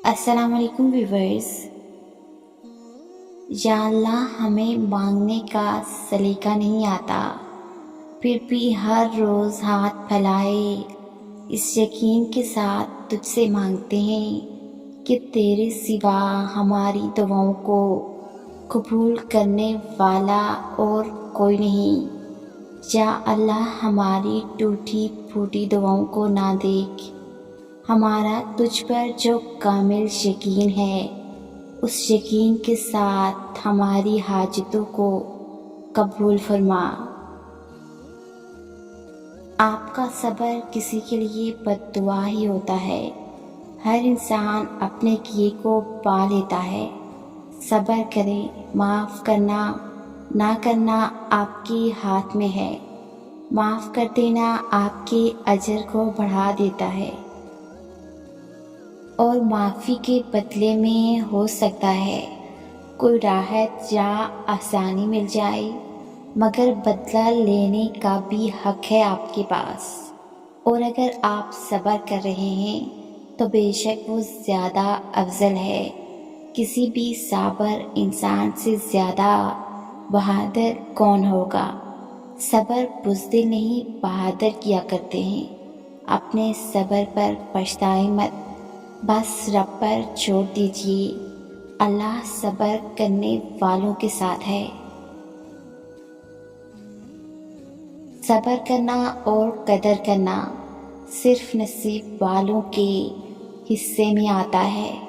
السلام علیکم ویورز۔ یا اللہ، ہمیں مانگنے کا سلیقہ نہیں آتا، پھر بھی ہر روز ہاتھ پھیلائے اس یقین کے ساتھ تجھ سے مانگتے ہیں کہ تیرے سوا ہماری دعاؤں کو قبول کرنے والا اور کوئی نہیں۔ یا اللہ، ہماری ٹوٹی پھوٹی دعاؤں کو نہ دیکھ، ہمارا تجھ پر جو کامل یقین ہے اس یقین کے ساتھ ہماری حاجتوں کو قبول فرما۔ آپ کا صبر کسی کے لیے بد دعا ہی ہوتا ہے۔ ہر انسان اپنے کیے کو پا لیتا ہے۔ صبر کریں، معاف کرنا نہ کرنا آپ کے ہاتھ میں ہے۔ معاف کر دینا آپ کے اجر کو بڑھا دیتا ہے، اور معافی کے بدلے میں ہو سکتا ہے کوئی راحت یا آسانی مل جائے، مگر بدلہ لینے کا بھی حق ہے آپ کے پاس۔ اور اگر آپ صبر کر رہے ہیں تو بے شک وہ زیادہ افضل ہے۔ کسی بھی صابر انسان سے زیادہ بہادر کون ہوگا؟ صبر بزدل نہیں بہادر کیا کرتے ہیں۔ اپنے صبر پر پچھتائیں مت، بس رب پر چھوڑ دیجیے، اللہ صبر کرنے والوں کے ساتھ ہے۔ صبر کرنا اور قدر کرنا صرف نصیب والوں کے حصے میں آتا ہے۔